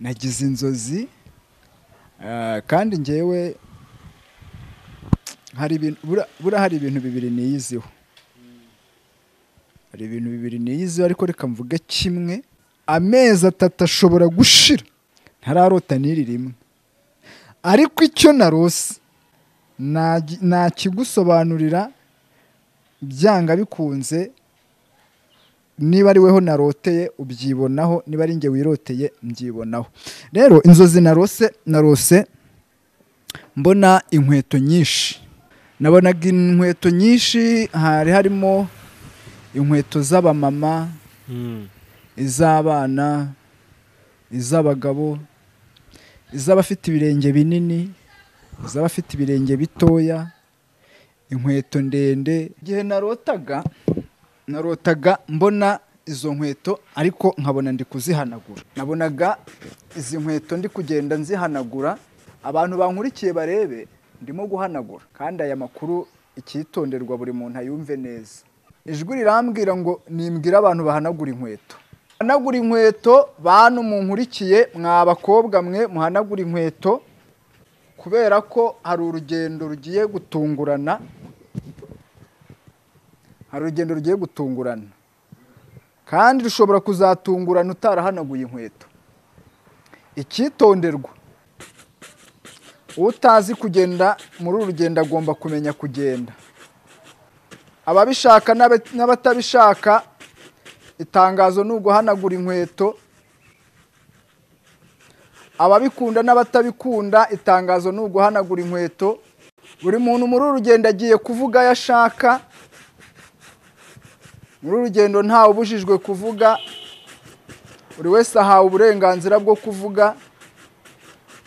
nagize inzozi kandi ngewe hari ibintu bibiri niyiziho. Hari ibintu bibiri niyiziho ariko reka mvuge kimwe. Amezi 3 ashobora gushira ntararota n'iri rimwe, ariko icyo narose nakigusobanurira byanga bikunze. Niba ari weho naroteye ubyibonaho, niba ari nge wiroteye mbyibonaho. Rero inzozi narose mbona inkweto nyinshi. Nabonaga inkweto nyinshi, harimo inkweto z'abamama, iz'abana, iz'abagabo, iz'abafite ibirenge binini, iz'abafite ibirenge bitoya, inkweto ndende. Igihe narotaga mbona izo nkweto ariko nkabona ndi kuzihanagura. Nabonaga izi nkweto ndi kugenda nzihanagura, abantu bankurikiye barebe ndimo guhanagura. Kandi aya makuru icyitonderwa buri muntu ayumve neza. Ijwi rirambwira ngo nimbwira abantu bahanagura inkweto. Hanagura inkweto, bantu munkurikiye, mwa bakobwa mwe muhanagura inkweto, kubera ko hari urugendo rugiye gutungurana. Hari urugendo rugiye gutungurana kandi rushobora kuzatungurana utarahanaguye inkweto. Icyitonderwa, utazi kugenda muri uru rugendo agomba kumenya kugenda. Ababishaka n'abatabishaka, itangazo ni uguhanagura inkweto. Ababikunda n'abatabikunda, itangazo ni uguhanagura inkweto. Buri muntu muri uru rugendo agiye kuvuga ayo ashaka. Muri urugendo ntawe ubujijwe kuvuga, buri wese ahawe uburenganzira bwo kuvuga.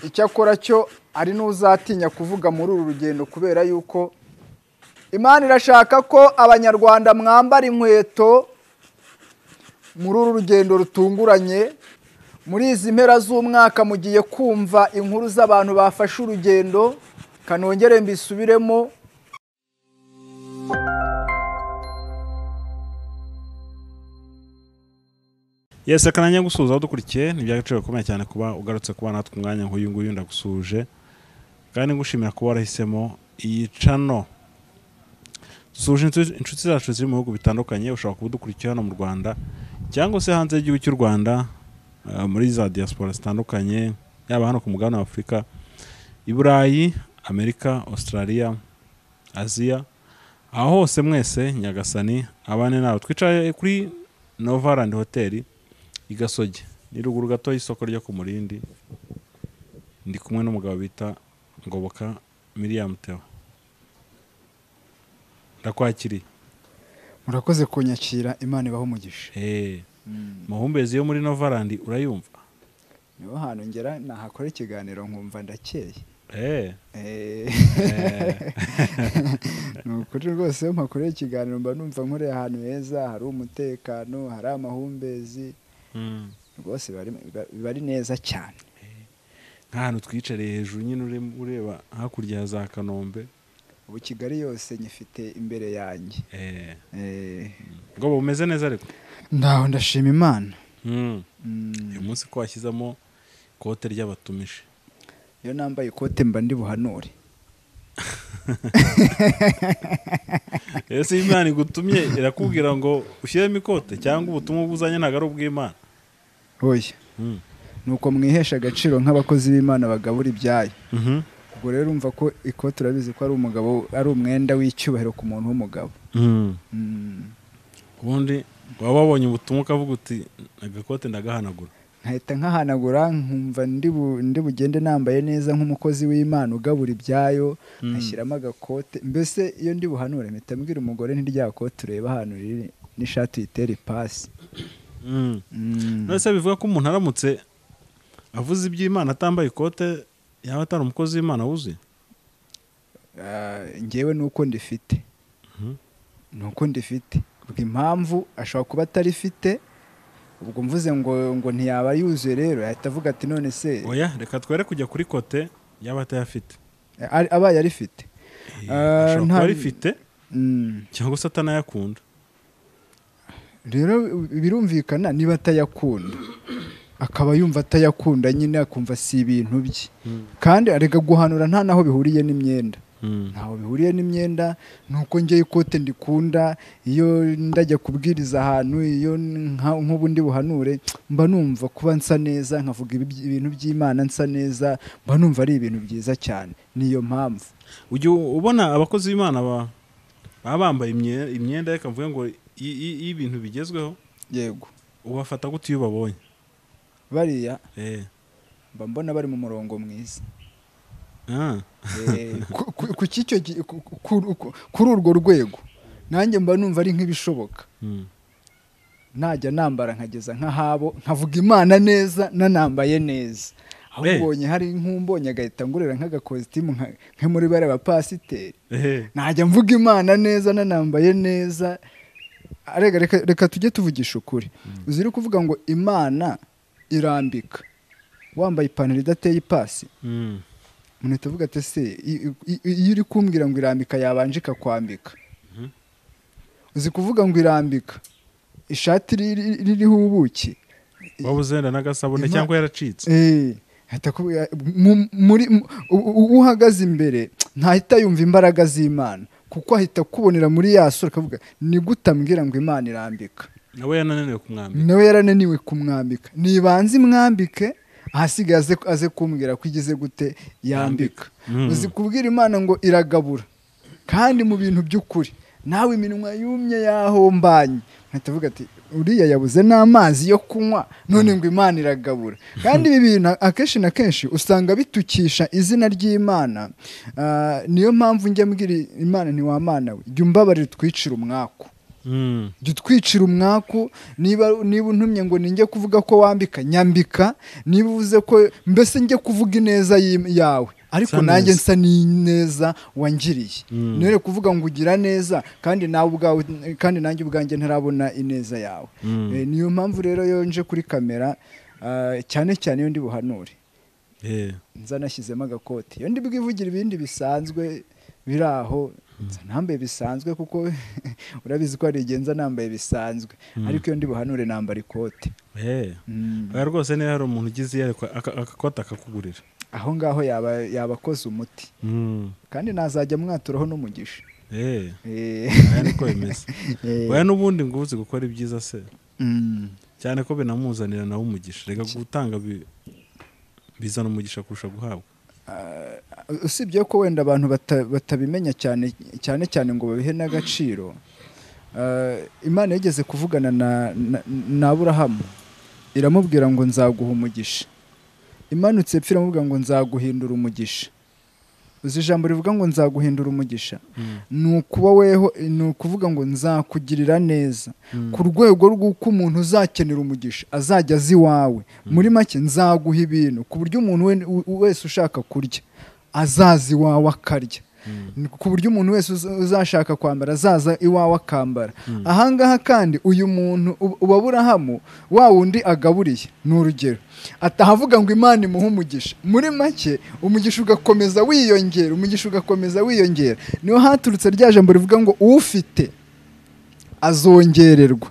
Icyakora cyo ari n'uzatinya kuvuga muri uru rugendo, kubera yuko Imana irashaka ko abanyarwanda mwambara inkweto muri uru rugendo rutunguranye. Muri izi mpera z'umwaka mugiye kumva inkuru z'abantu bafashe urugendo. Kanongere mbisubiremo. Yes, akananya gusuza aho dukurikiye ni byagaciro komeye cyane kuba ugarutse kuba natwe umwanya nk'uyu nguyu ndagusuje, kandi ngushimira kuba warahisemo iyi channel. Dusuje inshuti zacu ziri mu bihugu bitandukanye. Ushobora kuba udukurikira hano mu Rwanda cyangwa se hanze y'igihugu cy'u Rwanda, muri za diaspora zitandukanye, yaba hano ku mugabane wa Afurika, i Burayi, Amerika, Australia, Aziya. Aho hose mwese Nyagasani abane nawe. Twicaye kuri Novaland Hotel i Gasogi, ni ruguru gato y'isoko ryo ku Murindi. Ndi kumwe n'umugabo bita Ngoboka Miriam Theo. Ndakwakiriye. Murakoze kunyakira, Imana ibaho umugisha. Mahumbezi yo muri Novaland urayumva? Niho hantu ngera nahakora ikiganiro nkumva ndakeye. Nukuri rwose mpakoreye ikiganiro mba numva nkoreye ahantu heza, hari umutekano, hari amahumbezi. Rwose bari neza cyane. Nk'ahantu twicareye hejuru nyine ureba hakurya za Kanombe. Ubu Kigali yose nyifite imbere yanjye. Ngo bumeze neza ariko? Ndaho ndashima Imana. Uyu munsi ko washyizamo ikote ry'abatumishi. Iyo nambaye ikote mba ndi buhanure. Ese Imana igutumye irakubwira ngo ushyiremo ikote cyangwa ubutumwa buzanye ntago ari ubw'Imana? Oya. Nuko mwihesha agaciro nk'abakozi b'Imana bagabura ibyayo. Ubwo rero umva ko ikote urabizi ko ari umugabo, ari umwenda w'icyubahiro ku muntu w'umugabo. Ubundi waba wabonye ubutumwa ukavuga uti agakote ndagahanagura? Nkahita nkahanagura, nkumva ndi bugende nambaye neza nk'umukozi w'Imana ugabura ibyayo, nkashyiramo agakote. Mbese iyo ndi buhanure mpita mbwira umugore ntirya kote ureba ahantu riri n'ishati uyitera ipasi. Nose bivuga ko umuntu aramutse avuze iby'Imana atambaye ikote yaba atari umukozi w'Imana wuzuye? Ngewe nuko ndifite. Nuko ndifite. Ubwo impamvu ashobora kuba atarifite, ubwo mvuze ngo ntiyaba yuzuye, rero ahita avuga ati none se. Oya, reka twere kujya kuri kote yaba atayafite. Abaye arifite. Ashobora kuba arifite cyangwa se atanayakunda. Rero birumvikana niba atayakunda. akaba yumva atayakunda nyine akumva si ibintu bye kandi arega guhanura nta naho bihuriye n'imyenda ntaho bihuriye n'imyenda nuko njye ikote ndikunda iyo ndajya kubwiriza ahantu iyo nk'ubundi buhanure mba numva kuba nsa neza nkavuga ibintu by'Imana nsa neza mba numva ari ibintu byiza cyane niyo mpamvu ujye ubona abakozi b'Imana baba bambaye imyenda reka mvuge ngo y'ibintu bigezweho yego ubafata gute iyo babonye bariya mba mbona bari mu murongo mwiza kuri urwo rwego nanjye mba numva ari nk'ibishoboka najya nambara nkageza nk'ahabo nkavuga Imana neza nanambaye neza aho ubonye hari nk'umbonye agahita ngurira nk'agakositimu nka muri bare abapasiteri najya mvuga Imana neza nanambaye neza reka tujye tuvugisha ukuri uziri kuvuga ngo Imana irambika wambaye ipantaro idateye ipasi umuntu tuvuga ati se iyo uri kumbwira ngo irambika yabanje ikakwambika uzi kuvuga ngo irambika ishati ririho ubuki wabuzenda n'agasabune cyangwa yaracitse uhagaze imbere ntahita yumva imbaraga z'Imana kuko ahita kubonera muri yaso akavuga ni gute ambwira ngo Imana irambika nawe yarananiwe kumwambika nibanze imwambike ahasigaye aze kumbwira ko igize gute yambika uzi kubwira Imana ngo iragabura kandi mu bintu by'ukuri nawe iminwa yumye yahombanye nkatavuga ati uriya yabuze n'amazi yo kunywa none ngo Imana iragabura kandi ibi bintu akenshi na kenshi usanga bitukisha izina ry'Imana niyo mpamvu njya mbwira Imana ntiwamana we jya umbabarira twicira umwaku jya utwicira umwaku niba untumye ngo ninjye kuvuga ko wambika nyambika niba uvuze ko mbese njye kuvuga ineza yawe ariko nanjye nsa n'ineza wangiriye nere kuvuga ngo ugira neza kandi nawe ubwawe kandi nanjye ubwanjye ntarabona ineza yawe niyo mpamvu rero yonje kuri kamera cyane cyane iyo ndi buhanure nza nashyizemo agakoti iyo ndi bwivugira ibindi bisanzwe biri aho nambaye bisanzwe kuko urabizi ko hari igenza nambaye bisanzwe ariko iyo ndi buhanure nambara ikote rwose niba hari umuntu ugize akakota akakugurira aho ngaho yaba akoze umuti kandi nazajya mwaturaho n'umugisha aya niko bimeze waya n'ubundi ngo uzi gukora ibyiza se cyane ko binamuzanira nawe umugisha reka gutanga bizana umugisha kurusha guhabwa usibye ko wenda abantu batabimenya cyane ngo babihe n'agaciro Imana yigeze kuvugana na Aburahamu iramubwira ngo nzaguha umugisha imanutse epfira iramubwira ngo nzaguhindura umugisha uzi ijambo rivuga ngo nzaguhindura umugisha ni ukuvuga ngo nzakugirira neza ku rwego rw'uko umuntu uzakenera umugisha azajya azi iwawe muri make nzaguha ibintu ku buryo umuntu wese ushaka kurya azaza iwawe akarya ku buryo umuntu wese uzashaka kwambara azaza iwawe akambara ahangaha kandi uyu muntu uba Aburahamu wa wundi agaburiye ni urugero atahavuga ngo Imana imuhe umugisha muri make umugisha ugakomeza wiyongera niho haturutse rya jambo rivuga ngo ufite azongererwa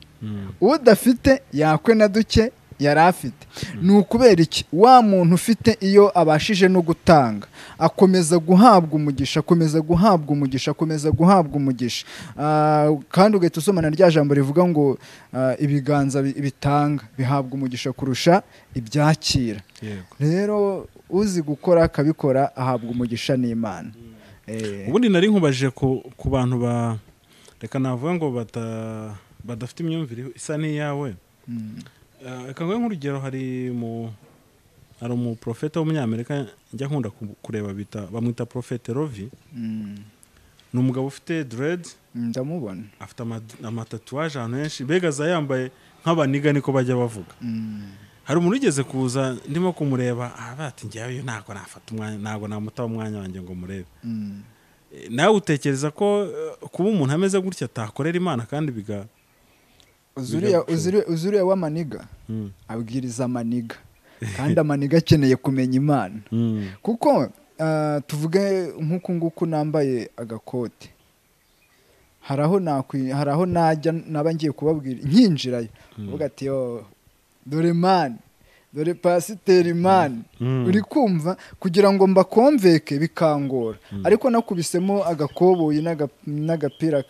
udafite yakwe na duke yari afite ni ukubera iki wa muntu ufite iyo abashije no gutanga akomeza guhabwa umugisha kandi ugahita usomana rya jambo rivuga ngo ibiganza bitanga bihabwa umugisha kurusha ibyakira rero uzi gukora akabikora ahabwa umugisha n'Imana ubundi nari nkubajije ku bantu reka navuga ngo badafite imyumvire isa n'iyawe reka ngo nk'urugero hari umuprofeta w'umunyamerika njya nkunda kureba bamwita Prophet Rovi ni umugabo ufite dread ndamubona afite amatatuwaje ahantu henshi mbega aza yambaye nk'abaniga niko bajya bavuga hari umuntu ugeze kuza ndimo kumureba ati njyewe ntabwo nafata umwanya ntabwo namutaba umwanya wanjye ngo murebe nawe utekereza ko kuba umuntu ameze gutya atakorera Imana kandi uzuriya w'amaniga abwiriza amaniga kandi amaniga akeneye kumenya Imana kuko tuvuge nk'uku nguku nambaye agakote hari aho najya naba ngiye kubabwira nkinjirayo uvuga ati dore mani dore pasiteri mani uri kumva kugira ngo mbakomveke bikangora ariko nakubisemo agakoboyi n'agapira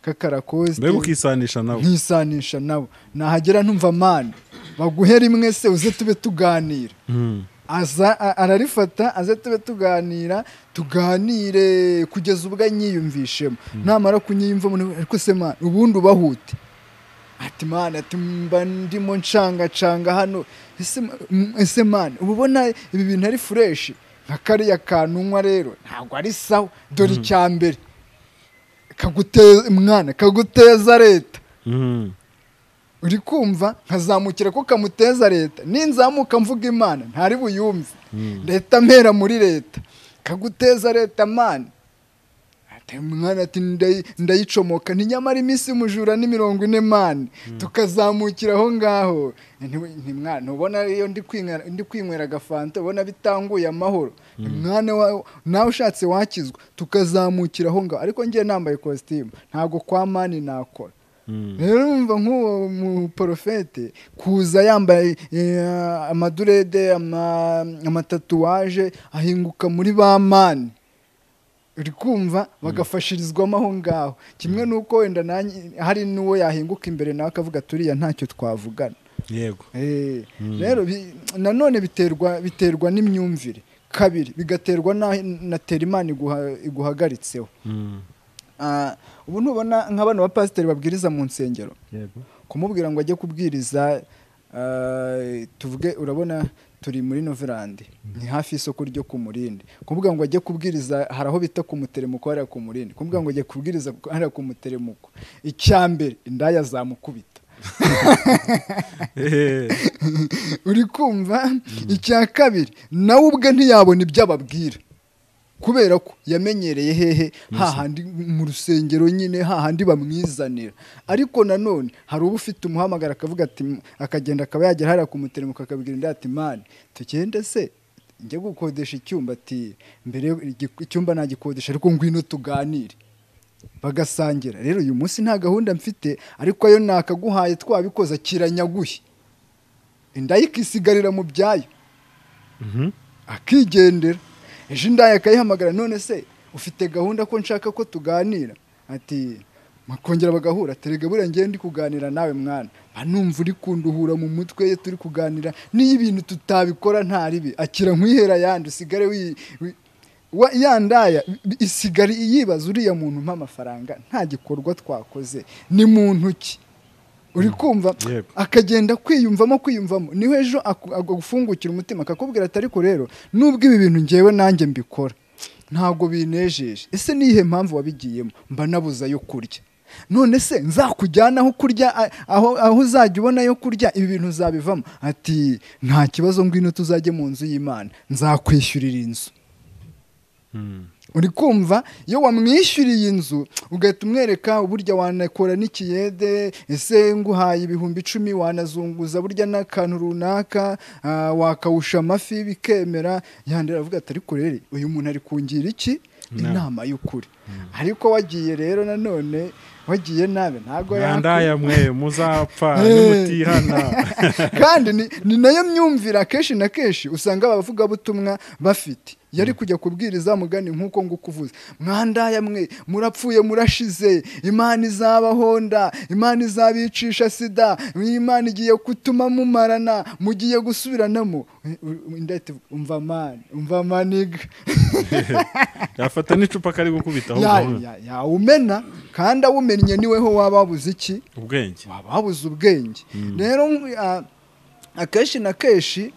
k'akarakoste mbega ukisanisha nabo nkisanisha nabo nahagera ntumva mani baguhe rimwe se uze tube tuganira ararifata aze tube tuganire kugeza ubwo anyiyumvishemo namara kunyiyumvamo ariko se mani ubundi ubahute ati mani ati mba ndimo ncanga hano ese mani ubona ibi bintu ari fureshi nka kariya kantunywa rero ntabwo ari sawa dore icya mbere kaguteza leta uri kumva nkazamukira ko kamuteza leta ninzamuka mvuga imana ntari buyumve leta mpera muri leta kaguteza leta mani mwana ati ndayicomoka nyamara iminsi mujura ni 40 mani tukazamukira aho ngaho mwana ubona iyo ndi kwinywera agafanta ubona bitanguye amahoro mwana nawe ushatse wakizwa tukazamukira aho ngaho ariko ngiye nambaye costume ntago kwa mani nakora rero umva nk'uwo mu porofete kuza yambaye amadurede amatatuwaje ahinguka muri ba mani uri kumva bagafashirizwamo aho ngaho kimwe nuko wenda hari n'uwo yahinguka imbere nawe akavuga turiya ntacyo twavugana yego rero nanone biterwa n'imyumvire kabiri bigaterwa na terimani iguhagaritseho ubu ntubona nk'abana ba pasiteri babwiriza mu nsengero kumubwira ngo ajye kubwiriza tuvuge urabona turi muri Novelande ni hafi y'isoko ryo ku Murindi kuvuga ngo ajye kubwiriza hari aho bita ku Muteremuko hariya ku Murindi kuvuga ngo ajye kubwiriza hariya ku Muteremuko icyambere indaya zamukubita uri kumva icya kabiri nawe ubwe ntiyabona ibyo ababwira kubera ko yamenyereye hehe hahandi mu rusengero nyine hahandi bamwizanira ariko nanone hari ubu ufite umuhamagara akavuga ati akagenda akaba yagera hariya ku Muteremuko akabwira indi ati mani tugende se njye gukodesha icyumba ati mbere icyumba nagikodesha ariko ngwino tuganire bagasangira rero uyu munsi nta gahunda mfite ariko ayo nakaguhaye twabikoza kiranyaguhe inda ikisigarira mu byayo akigendera ejo indaya akayihamagara none se ufite gahunda ko nshaka ko tuganira ati makongera bagahura terega buriya ngiye ndi kuganira nawe mwana numva uri kunduhura mu mutwe ye turi kuganira niyo ibintu tutabikora ntaribi akira nkwihera yandi usigare yandaya isigari yibaza uriya muntu mpa amafaranga nta gikorwa twakoze ni muntu ki uri kumva akagenda kwiyumvamo niho ejo agufungukira umutima akakubwira ati ariko rero nubwo ibi bintu ngewe nanjye mbikora ntabwo binejeje ese nihe mpamvu wabigiyemo mba nabuza yo kurya none se nzakujyana aho kurya aho uzajya ubona yo kurya ibi bintu uzabivamo ati nta kibazo ngwino tuzajye mu nzu y'Imana nzakwishyurira inzu uri kumva iyo wamwishyuriye inzu ugahita umwereka uburyo wanakora n'ikiyede ese nguhaye 10,000 wanazunguza burya n'akantu runaka wakawusha amafi bikemera yandera avuga ati ariko rero uyu muntu ari kungira iki inama y'ukuri ariko wagiye rero nanone wagiye nabe ntago yandaya mwe muzapfa nimutihana kandi ni nayo myumvira keshi na keshi usanga abavuga butumwa bafite yari kujya kubwiriza mugani nkuko ngukuvuza mwandaya mwe murapfuye murashize Imana izabahonda Imana izabicisha sida Imana igiye kutuma mumarana mugiye gusubiranamo indete umva maniga yafata n'icupa kari gukubita aho ya umena kandi awumennye niweho wababuze iki ubwenge wababuze ubwenge rero akeshi na keshi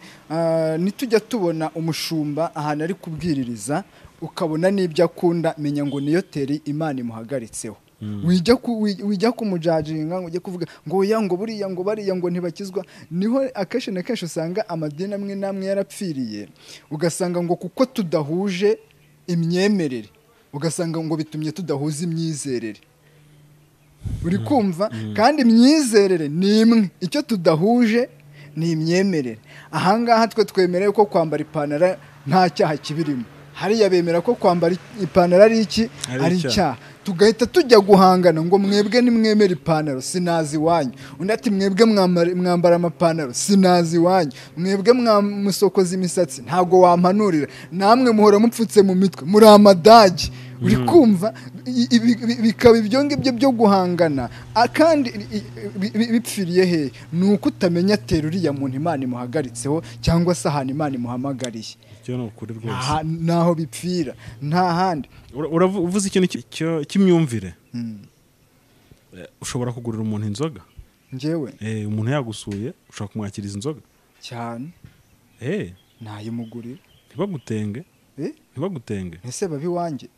nitujya tubona umushumba ahantu ari kubwiririza ukabona n'ibyo akunda menya ngo niyo teri Imana imuhagaritseho wijya kumujajinga ngo ujye kuvuga ngo ya ngo buriya ngo bariya ngo ntibakizwa niho akeshi na keshi usanga amadini amwe namwe yarapfiriye ugasanga ngo kuko tudahuje imyemerere ugasanga ngo bitumye tudahuza imyizerere uri kumva kandi imyizerere ni imwe icyo tudahuje ni imyemerere ahangaha twe twemereye ko kwambara ipantaro nta cyaha kibirimo hariya bemera ko kwambara ipantaro ari iki ari icyaha tugahita tujya guhangana ngo mwebwe nimwemera ipantaro sinazi iwanyu, undi ati mwebwe mwambara amapantaro sinazi iwanyu, mwebwe musokoza imisatsi ntabwo wampanurira, namwe muhora mupfutse mu mitwe muri amadage. uri kumva bikaba ibyo ngibyo byo guhangana kandi bipfiriye he ni uko utamenya atera uriya muntu Imana imuhagaritseho cyangwa se ahantu Imana imuhamagariye. Naho bipfira nta handi. Uvuze ikintu cy'imyumvire, ushobora kugurira umuntu inzoga njyewe umuntu yagusuye ushobora kumwakiriza inzoga cyane nayimugurira ntibagutenge ese babi wanjye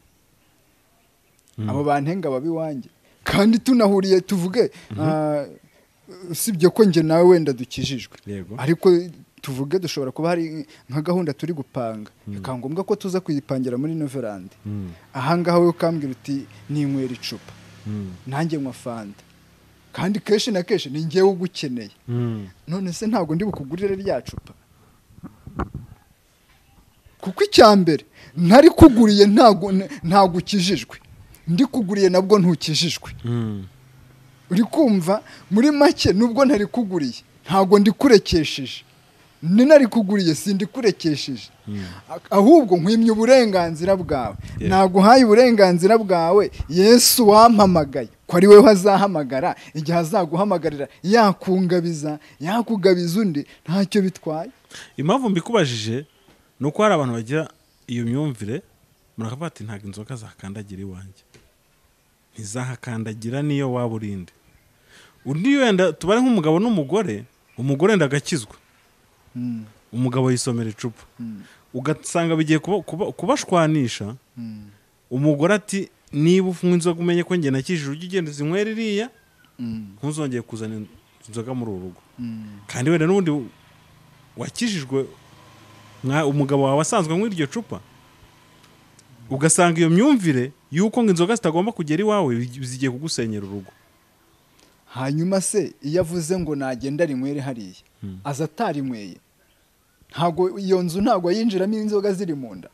abo bantenga babi wanjye kandi tunahuriye tuvuge usibye ko njye nawe wenda dukijijwe ariko tuvuge dushobora kuba hari nka gahunda turi gupanga bikangombwa ko tuza kuyipangira muri Novelande ahangaha we ukambwira uti ninywera icupa nanjye nywa fanta kandi kenshi na kenshi ni njyewe ugukeneye none se ntabwo ndi bukugurire rya cupa kuko icyambere ntari kuguriye ntabwo ukijijwe ndi kuguriye nabwo ntukijijwe uri kumva muri make nubwo ntari kuguriye ntabwo ndi kurekesheje nari kuguriye sindi kurekesheje ahubwo nkwimye uburenganzira bwawe naguhaye uburenganzira bwawe Yesu wampamagaye ko ari wewe azahamagara igihe azaguhamagarira yakugabiza undi ntacyo bitwaye. Impamvu mbikubajije nuko hari abantu bagira iyo myumvire murakavuga ati ntabwo inzoga zakandagira iwanjye ntizahakandagira niyo waba urinde undi wenda tubare nk'umugabo n'umugore umugore wenda agakizwa umugabo yisomera icupa ugasanga bigiye kubashwanisha umugore ati niba ufunga inzoga umenye ko njye nakijije ujye ugenda uzinywera iriya ntuzongeye kuzana inzoga muri uru rugo kandi wenda n'ubundi wakijijwe umugabo wawe asanzwe anywa iryo cupa ugasanga iyo myumvire yuko ngo inzoga zitagomba kugera iwawe zigiye kugusenyera urugo. Hanyuma se iyo avuze ngo nagenda rinywere hariya aza atarinyweye ntabwo iyo nzu ntabwo yinjiramo inzoga ziri mu nda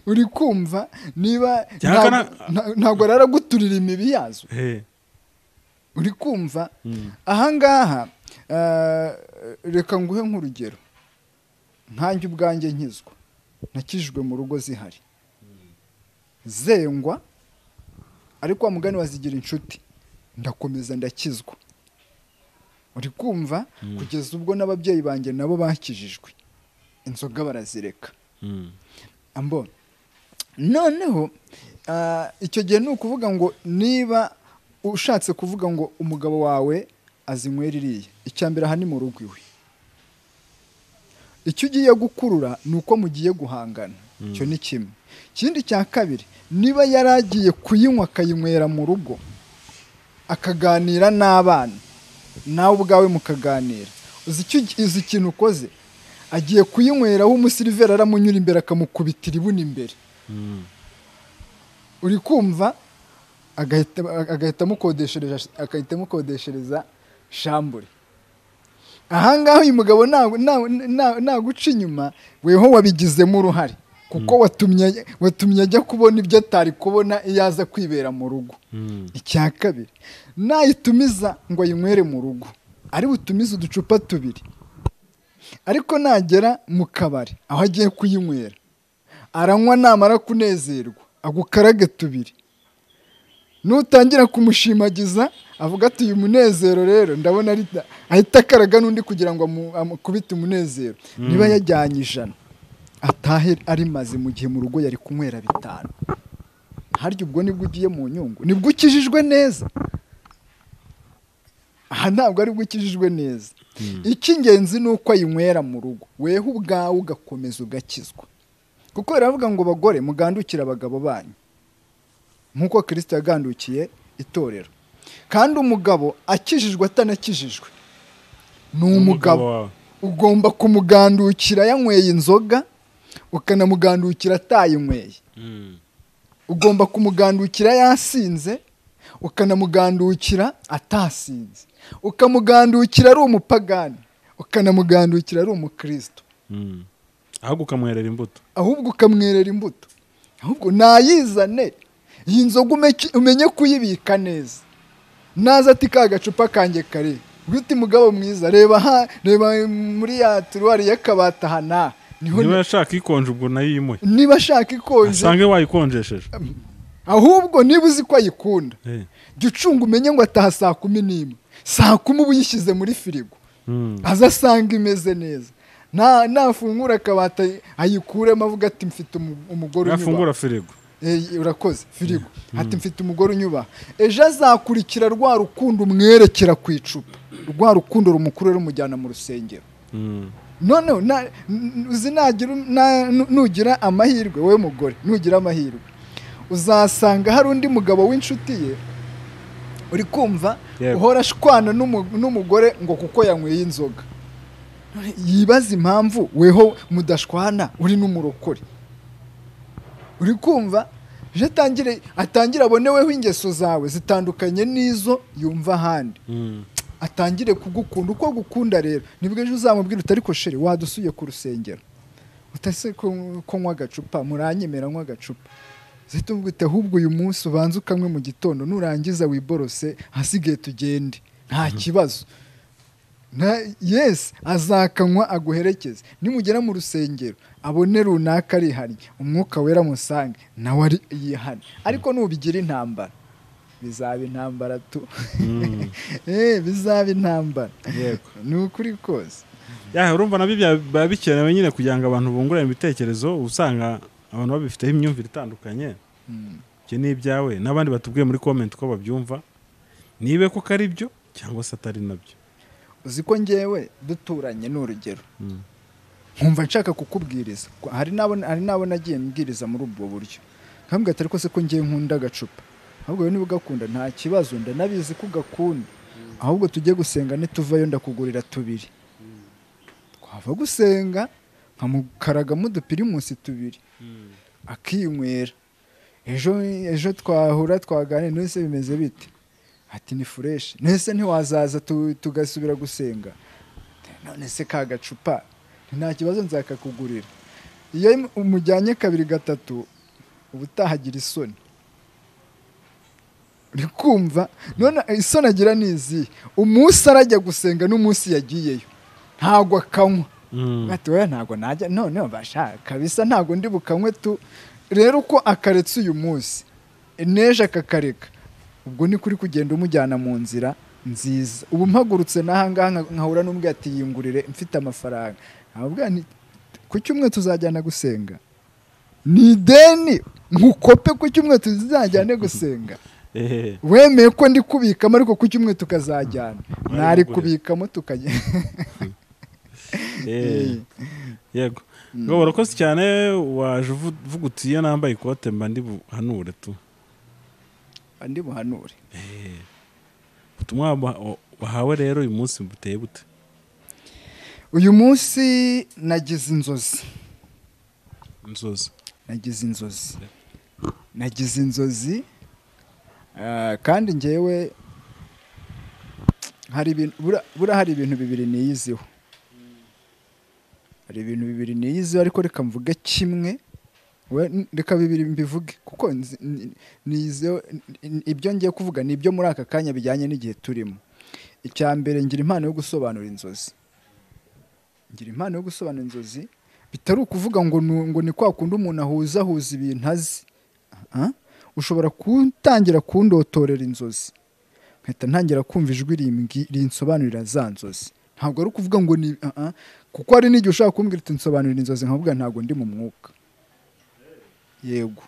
uri kumva niba ntabwo raraguturira imibi yazo uri kumva ahangaha reka nguhe nk'urugero nkanjye ubwanjye nkizwa nakijijwe mu rugo zihari zengwa ariko wa mugani wazigira inshuti ndakomeza ndakizwa uri kumva kugeza ubwo n'ababyeyi banjye nabo bakijijwe inzoga barazireka ambo noneho icyo gihe ni ukuvuga ngo niba ushatse kuvuga ngo umugabo wawe azinywera iriya icyambere aha ni mu rugo iwe icyo ugiye gukurura ni uko mugiye guhangana icyo ni kimwe. Ikindi cya kabiri niba yaragiye kuyinywa akayinywera mu rugo akaganira n'abana nawe ubwawe mukaganira uzi ikintu ukoze agiye kuyinywera aho umusiriveri aramunyura imbere akamukubitira ibuni imbere uri kumva agahita amukodeshereza shambure ahangaha uyu mugabo naguca inyuma weho wabigizemo uruhare kuko watumye ajya kubona ibyo atari kubona iyo aza kwibera mu rugo. Icya kabiri nayitumiza ngo ayinywere mu rugo ari butumize uducupa tubiri ariko nagera mu kabari aho agiye kuyinywera aranywa namara kunezerwa agukarage tubiri nutangira kumushimagiza avuga ati uyu munezero rero ndabona ahita akaraga n'undi kugira ngo amukubite umunezero niba yajyanye 100 atahe ari maze mu gihe mu rugo yari kunywera 5 harya ubwo nibwo ugiye mu nyungu nibwo ukijijwe neza aha ntabwo ari bwo ukijijwe neza. Icy'ingenzi ni uko ayinywera mu rugo weho ubwawe ugakomeza ugakizwa kuko baravuga ngo bagore mugandukira abagabo banyu nk'uko Kristo yagandukiye itorero kandi umugabo akijijwe atanakijijwe ni umugabo ugomba kumugandukira yanyweye inzoga ukanamugandukira atayinyweye ugomba kumugandukira yasinze ukanamugandukira atasinze ukamugandukira ari umupagani ukanamugandukira ari umukristo ahubwo ukamwerera imbuto ahubwo nayizane iyi nzoga umenye kuyibika neza. Naza ati ka gacupa kanjye kare uti mugabo mwiza reba muri ya tiruwari y'akabata hana niba ashaka ikonje ubwo nayimuye, niba ashaka ikonje asange wayikonjesheje, ahubwo niba uzi ko ayikunda jya ucunga umenye ngo ataha saa 11 saa 10 uba uyishyize muri firigo aza asanga imeze neza. Nafungura akabata ayikuremo avuga ati mfite umugore unyubaha. Nafungura firigo urakoze firigo ati mfite umugore unyubaha. Ejo azakurikira rwa rukundo umwerekera ku icupa, rwa rukundo rumukurura rumujyana mu rusengero. None nugira amahirwe wowe mugore, nugira amahirwe uzasanga hari undi mugabo w'inshuti ye uri kumva uhora ashwana n'umugore ngo kuko yanyweye inzoga. Yibaza impamvu weho mudashwana uri n'umurokore. Uri kumva je atangire aboneweho ingeso zawe zitandukanye n'izo yumva ahandi. Atangire kugukunda uko gukunda rero nibwo ejo uzamubwira utari ko sheri wadusuye ku rusengero utase ko nywa agacupa muranyemera nywa agacupa zitumvite ahubwo uyu munsi ubanza ukamwe mu gitondo nurangiza wiborose hasigaye tugende nta kibazo. Yes azakanywa aguherekeze nimugera mu rusengero abone runaka ari hari umwuka wera musange nawe ari yihane. Ariko nubigira intambara bizaba intambara tu bizaba intambara yego nukuri kose. Urumva nabyo babikenewe nyine kugira ngo abantu bungurane ibitekerezo. Usanga abantu babifiteho imyumvire itandukanye. Cyo ni ibyawe n'abandi batubwiye muri comment ko babyumva, nibe ko kari byo cyangwa se atari nabyo. Uzi ko ngewe duturanye n'urugero nkumva nshaka kukubwiriza, hari nabo nagiye mbwiriza muri ubwo buryo nkambwe atari ko se ko ngiye nkunda agacupa, ahubwo niba ugakunda nta kibazo ndanabizi ko ugakunda, ahubwo tujye gusenga nituvayo ndakugurira 2 twava gusenga nkamukaragamo udupirimusi 2 akiyinywera. Ejo twahura twaganira nese bimeze bite ati ni fresh nese ntiwazaza tugasubira gusenga. None se ka gacupa nta kibazo nzakakugurira. Iyo umujyanye 2-3 ubutahagira isoni. Uri kumva none isoni agira nizi umunsi arajya gusenga n'umunsi yagiyeyo ntago akanywa ati we ntago najya none bashaka kabisa ntago ndi bukanywe tu. Rero uko akaretse uyu munsi neje akakareka ubwo ni kuri kugenda umujyana mu nzira nziza. Ubu mpagurutse nahangaha nkahura n'umbwe ati yingurire mfite amafaranga ahubwo ni ku cyumwe tuzajyana gusenga ni deni nkukope ku cyumwe tuzajyane gusenga wemeye ko ndi kubikamo ariko ku cyumwe tukazajyana nari kubikamo tukajya yego ngo barakoze cyane. Waje uvuga uti iyo nambaye ikote mba ndi buhanure tu andi buhanure. Ubutumwa wahawe rero uyu munsi buteye bute? Uyu munsi nagize inzozi. Nagize inzozi kandi ngewe hari ibintu bibiri niyiziho. Hari ibintu bibiri niyiziho ariko reka mvuge kimwe reka bibiri mbivuge kuko niyiziho. Ibyo ngiye kuvuga ni ibyo muri aka kanya bijyanye n'igihe turimo. Icya mbere ngira impano yo gusobanura inzozi. Bitari ukuvuga ngo ni kwa kundi umuntu ahuza ibintu azi. Ushobora kutangira kundotorera inzozi nkahita ntangira kumva ijwi rinsobanurira za nzozi. Ntabwo ari ukuvuga ngo ni kuko hari n'igihe ushaka kumbwira uti nsobanurira inzozi nkavuga ntabwo ndi mu mwuka. Yego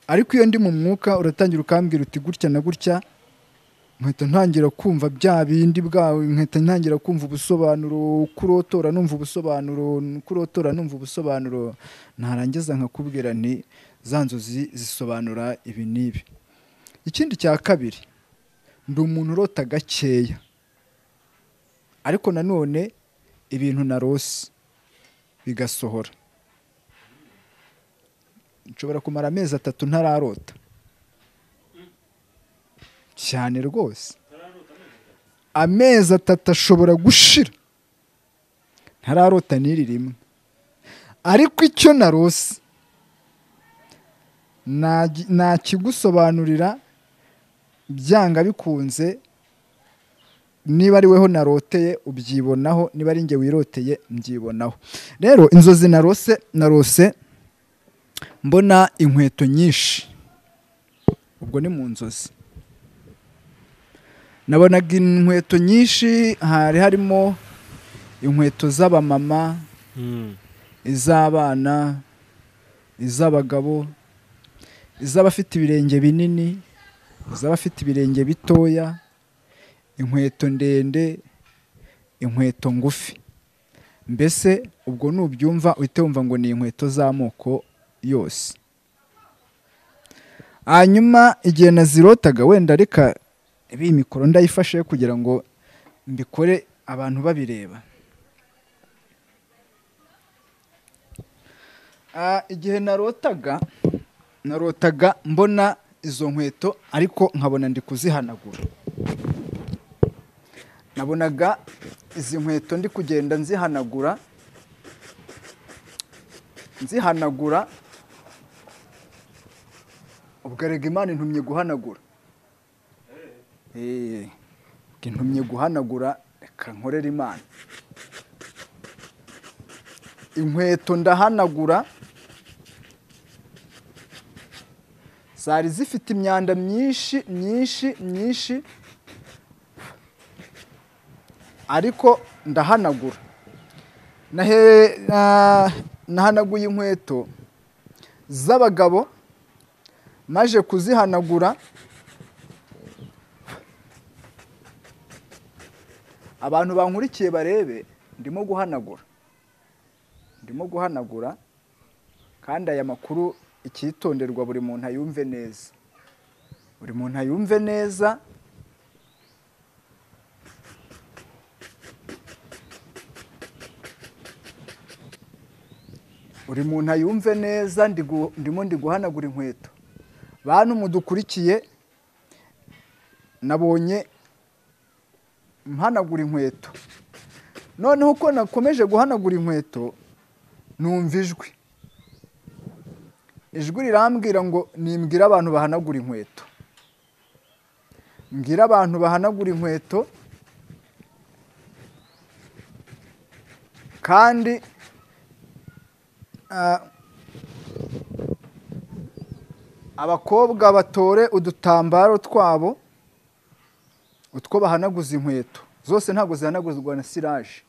ariko iyo ndi mu mwuka uratangira ukambwira uti gutya na gutya nkahita ntangira kumva bya bindi bwawe, nkahita ntangira kumva ubusobanuro, kurotora numva ubusobanuro, narangiza nkakubwira nti za nzozi zisobanura ibi n'ibi. Ikindi cya kabiri ndi umuntu urota gakeya ariko nanone ibintu narose bigasohora. Nshobora kumara amezi 3 ntararota cyane rwose. Amezi 3 ashobora gushira ntararota n'iri rimwe. ariko icyo narose nakigusobanurira byanga bikunze. Niba ari weho naroteye ubyibonaho, niba ari njye wiroteye mbyibonaho. Rero inzozi narose mbona inkweto nyinshi. Ubwo ni mu nzozi. Nabonaga inkweto nyinshi, harimo inkweto z'abamama, iz'abana, iz'abagabo, iz'abafite ibirenge binini, iz'abafite ibirenge bitoya, inkweto ndende, inkweto ngufi. Mbese ubwo nubyumva uhite wumva ngo ni inkweto z'amoko yose. Hanyuma igihe nazirotaga, wenda reka iyi mikoro ndayifashe kugira ngo mbikore abantu babireba. Igihe narotaga mbona izo nkweto ariko nkabona ndi kuzihanagura. Nabonaga izi nkweto ndi kugenda nzihanagura ubwo rega Imana intumye guhanagura. Intumye guhanagura, reka nkorera Imana. Inkweto ndahanagura, zari zifite imyanda myinshi, ariko ndahanagura. Nahanaguye inkweto z'abagabo, maje kuzihanagura abantu bankurikiye barebe ndimo guhanagura kandi aya makuru icyitonderwa buri muntu ayumve neza. Buri muntu ayumve neza, ndimo guhanagura inkweto. Bantu mudukurikiye, nabonye mpanagura inkweto. Noneho uko nakomeje guhanagura inkweto, numva ijwi rirambwira ngo nimbwira abantu bahanagura inkweto. Mbwira abantu bahanagura inkweto, kandi abakobwa batore udutambaro twabo utwo bahanaguza inkweto. Zose ntabwo zihanagurwa na siraje.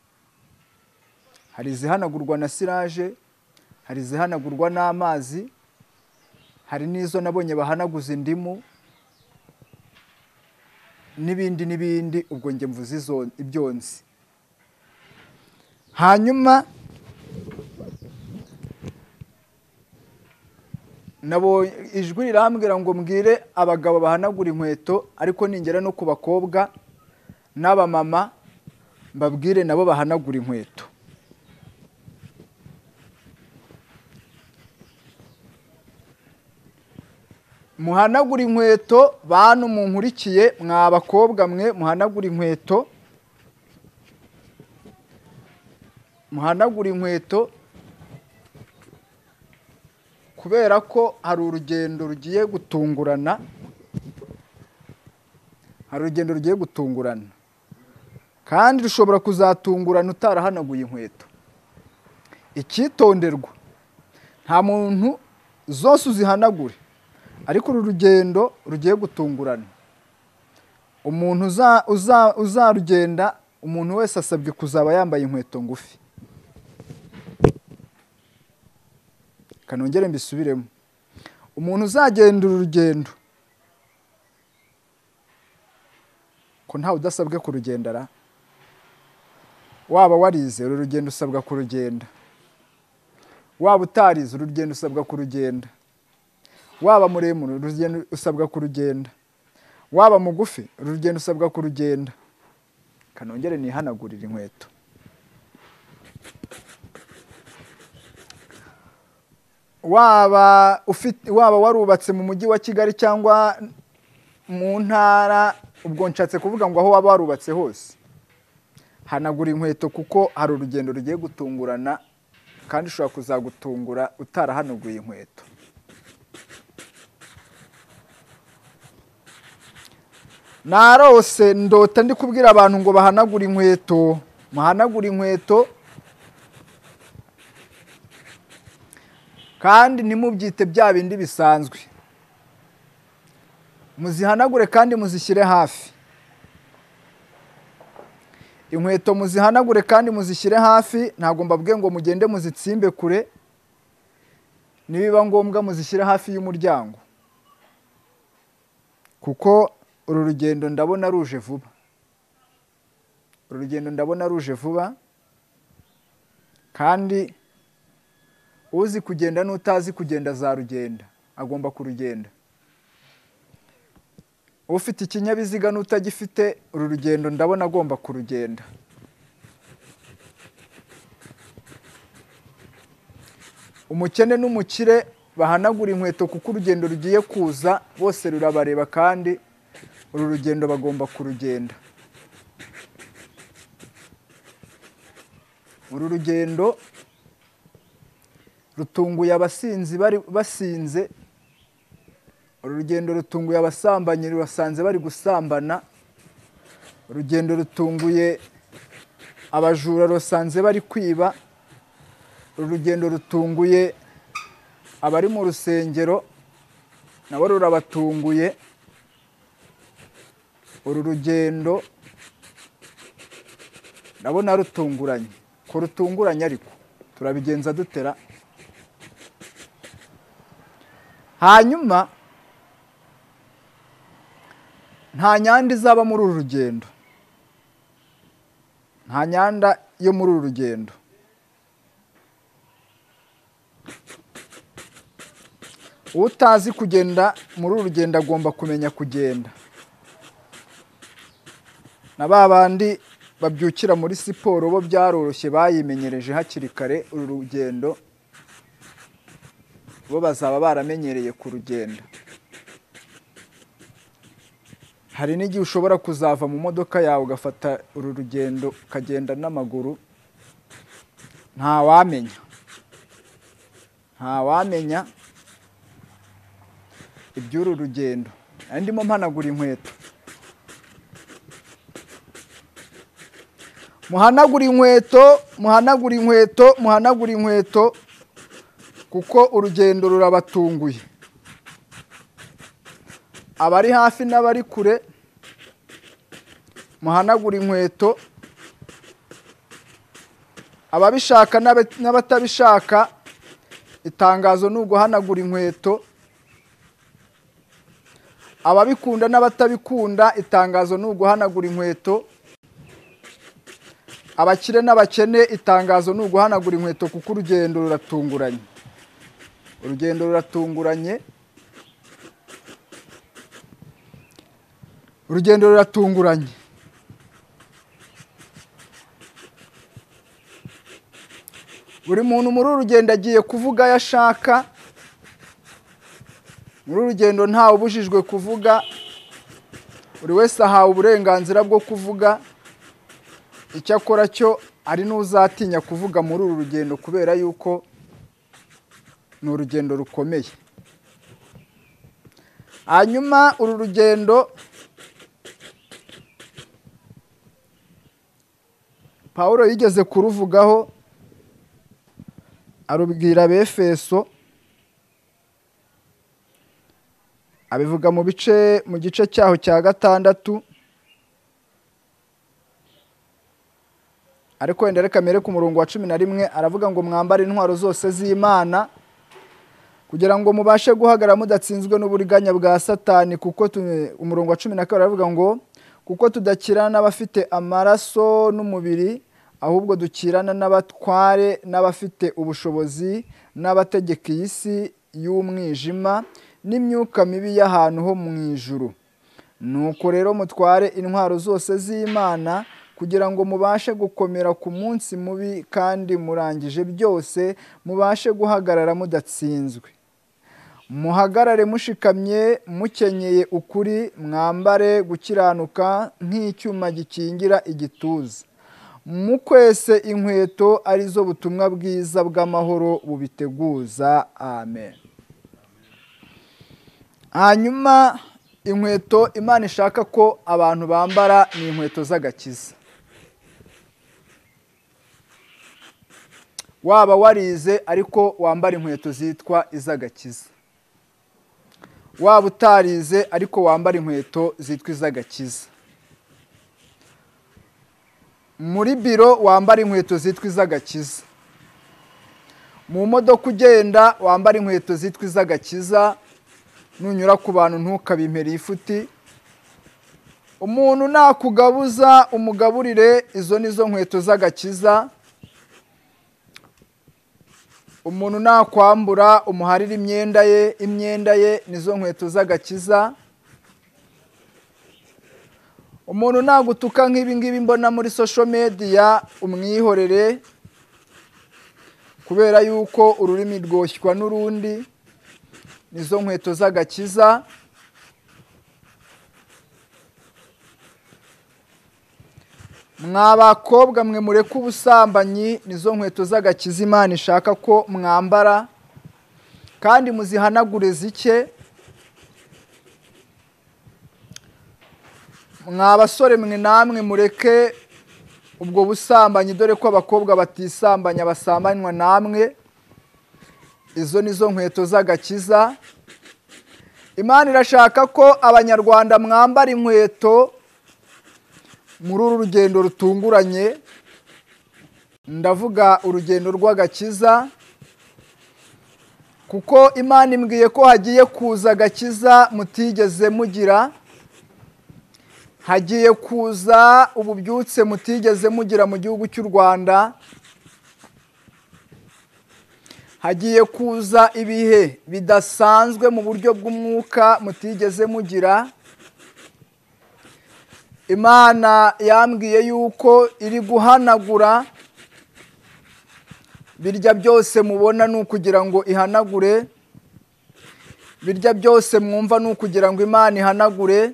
Hari izihanagurwa na siraje, hari izihanagurwa n'amazi, hari n'izo nabonye bahanaguza indimu n'ibindi. Ubwo njye mvuze ibyo nzi. Hanyuma nabonye ijwi rirambwira ngo mbwire abagabo bahanagura inkweto, ariko ningera no ku bakobwa n'abamama mbabwire nabo bahanagura inkweto. Muhanagura inkweto, bantu munkurikiye, mwa bakobwa mwe muhanagura inkweto. Muhanagura inkweto kubera ko hari urugendo rugiye gutungurana. Kandi rushobora kuzatungurana utarahanaguye inkweto. Icyitonderwa, nta muntu zose uzihanagure, ariko uru rugendo rugiye gutungurana. Umuntu uzarugenda, umuntu wese asabwe kuzaba yambaye inkweto ngufi. Kanongere mbisubiremo. Umuntu uzagenda uru rugendo, ko ntawe udasabwe kurugendara. Waba warize, uru rugendo usabwa kurugenda. Waba utarize, uru rugendo usabwa kurugenda. Waba muremure, uru rugendo usabwa kurugenda. Waba mugufi, uru rugendo usabwa kurugenda. Kanongere nihanagurira inkweto. Waba warubatse mu mujyi wa Kigali cyangwa mu ntara, ubwo nshatse kuvuga ngo aho waba warubatse hose, hanagura inkweto kuko hari urugendo rugiye gutungurana kandi ushobora kuzagutungura utarahanaguye inkweto. Narose ndota ndi kubwira abantu ngo bahanagure inkweto, muhanagure inkweto, kandi ntimubyite bya bindi bisanzwe. Muzihanagure kandi muzishyire hafi. Inkweto muzihanagure kandi muzishyire hafi, ntabwo mbabwiye ngo mugende muzitsimbe kure, nibiba ngombwa muzishyire hafi y'umuryango, kuko uru rugendo ndabona ruje vuba. Uru rugendo ndabona ruje vuba, kandi uzi kugenda n'utazi kugenda azarugenda, agomba kurugenda. Ufite ikinyabiziga n'utagifite, uru rugendo ndabona agomba kurugenda. Umukene n'umukire bahanagura inkweto, kuko urugendo rugiye kuza bose rurabareba, kandi uru rugendo bagomba kurugenda. Uru rugendo rutunguye abasinzi bari basinze, uru rugendo rutunguye abasambanyi basanze bari gusambana, urugendo rutunguye abajura rusanze bari kwiba, uru rugendo rutunguye abari mu rusengero nabo rurabatunguye. Uru rugendo ndabona rutunguranye. Ko rutunguranye ariko turabigenza dutera. Hanyuma nta nyanda izaba muri uru rugendo, nta nyanda yo muri uru rugendo. Utazi kugenda muri uru rugendo agomba kumenya kugenda. Na babandi babyukira muri siporo bo byaroroshye, bayimenyereje hakiri kare. Uru rugendo bo bazaba baramenyereye ku rugendo. Hari n'igihe ushobora kuzava mu modoka yawe ugafata uru rugendo ukagenda n'amaguru, ntawamenya, ntawamenya iby'uru rugendo. Ndimo mpanagura inkweto. Muhanagura inkweto, muhanagura inkweto, muhanagura inkweto, kuko urugendo rurabatunguye. Abari hafi n'abari kure, muhanagura inkweto. Ababishaka n'abatabishaka, itangazo ni uguhanagura inkweto. Ababikunda n'abatabikunda, itangazo ni uguhanagura inkweto. Abakire n'abakene, itangazo ni uguhanagura inkweto, kuko urugendo ruratunguranye. Urugendo ruratunguranye. Urugendo ruratunguranye. Buri muntu muri uru rugendo agiye kuvuga ayo ashaka. Muri uru rugendo ntawe ubujijwe kuvuga, buri wese ahawe uburenganzira bwo kuvuga. Icyo akora cyo ari n'uzatinya kuvuga muri uru rugendo, kubera yuko ni urugendo rukomeye. Hanyuma uru rugendo Pawulo yigeze kuruvugaho, arubwira Abefeso, abivuga mu gice cyaho cya 6, ariko wenda reka mere ku murongo wa 11. Aravuga ngo mwambare intwaro zose z'Imana, kugira ngo mubashe guhagarara mudatsinzwe n'uburiganya bwa Satani, kuko umurongo wa 12 aravuga ngo kuko tudakirana n'abafite amaraso n'umubiri, ahubwo dukirana n'abatware n'abafite ubushobozi, n'abategeka iyi si y'umwijima n'imyuka mibi y'ahantu ho mu ijuru. Nuko rero mutware intwaro zose z'Imana, kugira ngo mubashe gukomera ku munsi mubi, kandi murangije byose mubashe guhagarara mudatsinzwe. Muhagarare mushikamye, mukenyeye ukuri, mwambare gukiranuka nk'icyuma gikingira igituza. mukwese inkweto arizo butumwa bwiza bw'amahoro bubiteguza. Amen. Hanyuma inkweto Imana ishaka ko abantu bambara ni inkweto z'agakiza. Waba warize ariko wambara inkweto zitwa iz'agakiza. Waba utarize ariko wambara inkweto zitwa iz'agakiza. Muri biro wambara inkweto zitwa iz'agakiza. Mu modoka ugenda wambara inkweto zitwa iz'agakiza. Nunyura ku bantu ntukabimpere ifuti. Umuntu nakugabuza umugaburire, izo nizo nkweto z'agakiza. Umuntu nakwambura umuharire imyenda ye nizo nkweto z'agakiza. Umuntu nagutuka nk'ibi ngibi mbona muri social media umwihorere, kubera yuko ururimi rwoshywa n'urundi, nizo nkweto z'agakiza. Mwabakobwa mwe mureke ubusambanyi, nizo nkweto z'agakiza Imana ishaka ko mwambara, kandi muzihanagure zike. Mwabasore mwe namwe mureke ubwo busambanyi, dore ko abakobwa batisambanya basambanywa namwe, izo nizo nkweto z'agakiza. Imana irashaka ko abanyarwanda mwambara inkweto muri uru rugendo rutunguranye. Ndavuga urugendo rw'agakiza, kuko Imana imbwiye ko hagiye kuza agakiza mutigeze mugira. Hagiye kuza ububyutse mutigeze mugira mu gihugu cy'u Rwanda. Hagiye kuza ibihe bidasanzwe mu buryo bw'umwuka mutigeze mugira. Imana yambwiye yuko iri guhanagura. Birya byose mubona ni ukugira ngo ihanagure. Birya byose mwumva ni ukugira ngo Imana ihanagure.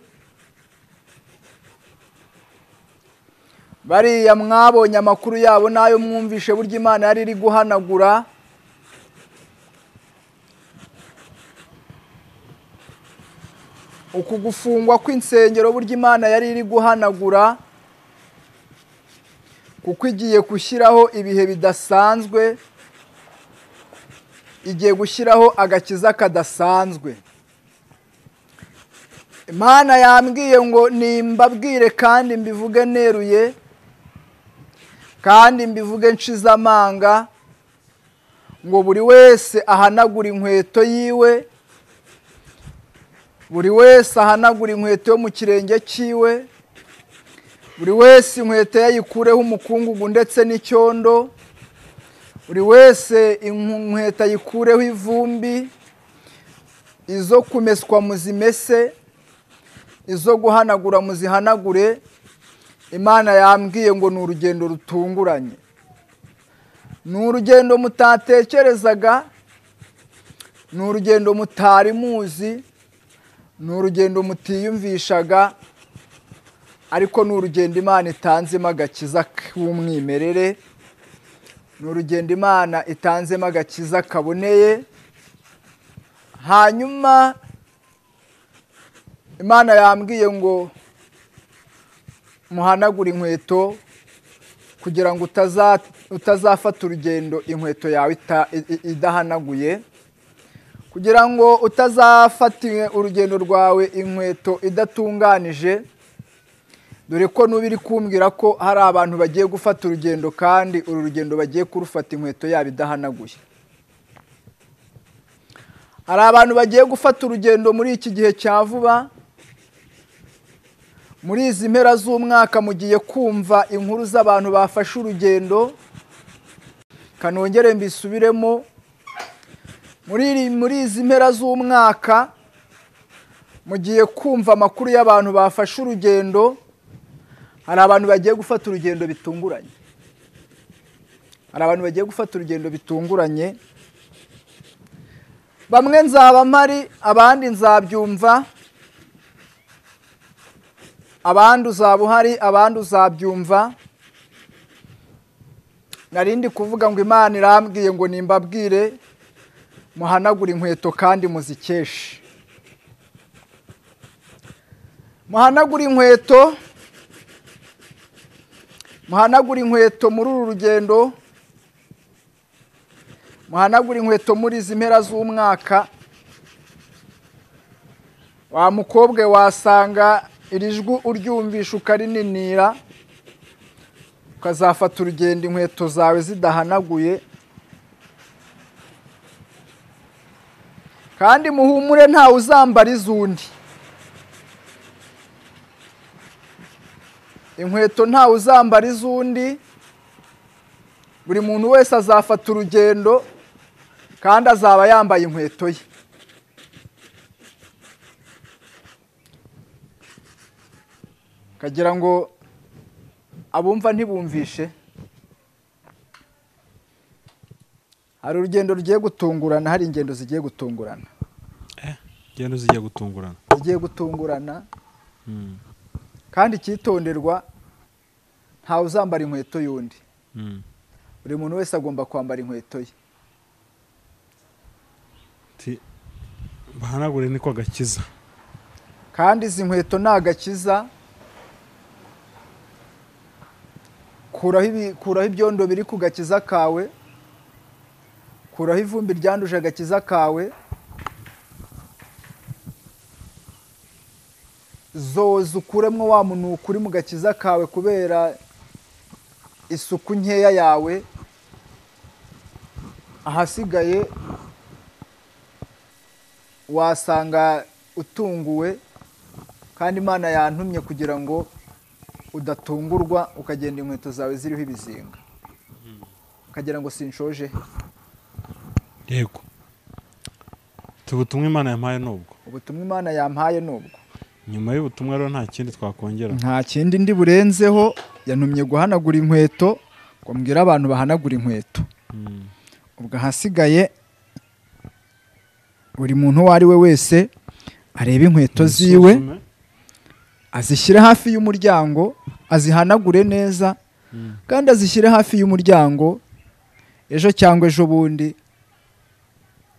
Bariya mwabonye amakuru yabo nayo mwumvishe burya Imana yari iri guhanagura. Uku gufungwa kw'insengero burya Imana yari iri guhanagura, kuko igiye gushyiraho ibihe bidasanzwe. Igiye gushyiraho agakiza kadasanzwe. Imana yambwiye ngo nimbabwire kandi mbivuge neruye, kandi mbivuge nshize amanga, ngo buri wese ahanagura inkweto yiwe. Buri wese ahanagura inkweto yo mu kirenge cyiwe. Buri wese inkweto yayikureho umukungugu ndetse n'icyondo. Buri wese inkweto ayikureho ivumbi. Izo kumeswa muzimese, izo guhanagura muzihanagure. Imana yambwiye ngo ni urugendo rutunguranye. Ni urugendo mutatekerezaga. Ni urugendo mutari muzi. Ni urugendo mutiyumvishaga, ariko ni urugendo Imana itanzemo agakiza k'umwimerere. Ni urugendo Imana itanzemo agakiza kaboneye. Hanyuma Imana yambwiye ngo muhanagure inkweto, kugira ngo utazafata urugendo inkweto yawe idahanaguye, kugira ngo utazafata urugendo rwawe inkweto idatunganije. Dore ko n'ubiri kumbwira ko hari abantu bagiye gufata urugendo, kandi uru rugendo bagiye kurufata inkweto yabo idahanaguye. Hari abantu bagiye gufata urugendo muri iki gihe cya vuba. Muri izi mpera z'umwaka mugiye kumva inkuru z'abantu bafashe urugendo. Kanongere mbisubiremo, muri izi mpera z'umwaka mugiye kumva amakuru y'abantu bafashe urugendo. Hari abantu bagiye gufata urugendo bitunguranye. Hari abantu bagiye gufata urugendo bitunguranye. Bamwe nzaba mpari, abandi nzabyumva. Abandi uzaba uhari, abandi uzabyumva. narindi kuvuga ngo Imana irambwiye ngo nimbabwire muhanagure inkweto kandi muzikeshe. Muhanagure inkweto, muhanagure inkweto muri uru rugendo, muhanagure inkweto muri izi mpera z'umwaka. Wa mukobwa wasanga iri jwi uryumvisha ukarininira, ukazafata urugendo inkweto zawe zidahanaguye. Kandi muhumure ntawe uzambara izundi. Inkweto ntawe uzambara izundi, buri muntu wese azafata urugendo kandi azaba yambaye inkweto ye. Kagira ngo abumva ntibumvishe, hari urugendo rugiye gutungurana, hari ingendo zigiye gutungurana. Ingendo zigiye gutungurana, zigiye gutungurana. Kandi icyitonderwa, ntawe uzambara inkweto y'undi. Buri muntu wese agomba kwambara inkweto ye. Bahanagure niko gakiza. Kandi izi nkweto ni agakiza. Kuraho ibyondo biri ku gakiza kawe, kuraho ivumbi ryanduje agakiza kawe, zoza ukuremo wa munuko uri mu gakiza kawe kubera isuku nkeya yawe. Ahasigaye wasanga utunguwe, kandi Imana yantumye kugira ngo udatungurwa ukagenda inkweto zawe ziriho ibizinga, ukagira ngo sinshoje. Yego, ubutumwa Imana yampaye nubwo. Ubutumwa Imana yampaye nubwo. Nyuma y'ubutumwa rero nta kindi twakongera. Nta kindi ndi burenzeho. Yantumye guhanagura inkweto, ngo mbwire abantu bahanagura inkweto. Ubwo ahasigaye buri muntu uwo ari we wese areba inkweto ziwe, azishyire hafi y'umuryango, azihanagure neza, kandi azishyire hafi y'umuryango. Ejo cyangwa ejo bundi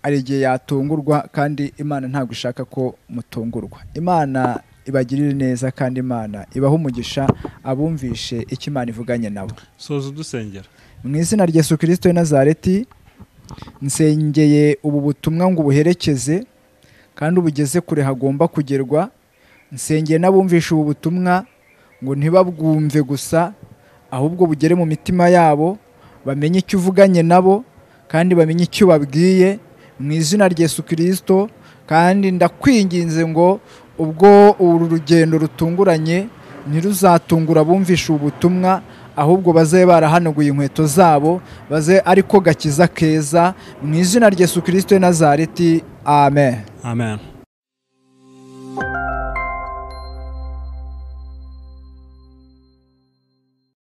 ari igihe yatungurwa, kandi Imana ntabwo ishaka ko mutungurwa. Imana ibagirire neza, kandi Imana ibaha umugisha abumvishe icyo Imana ivuganye nabo. Soza udusengera. Mu izina rya Yesu Kristo w'i Nazareti, nsengeye ubu butumwa ngo ubuherekeze kandi ubugeze kure hagomba kugerwa. Nsengeye n'abumvisha ubu butumwa ngo ntibabwumve gusa, ahubwo bugere mu mitima yabo, bamenye icyo uvuganye nabo kandi bamenye icyo babwiye, mu izina rya Yesu Kristo. Kandi ndakwinginze ngo ubwo uru rugendo rutunguranye ntiruzatungura abumvisha ubu butumwa, ahubwo bazabe barahanaguye inkweto zabo, baze ariko gakiza keza, mu izina rya Yesu Kristo w'i Nazareti. Amen. Amen.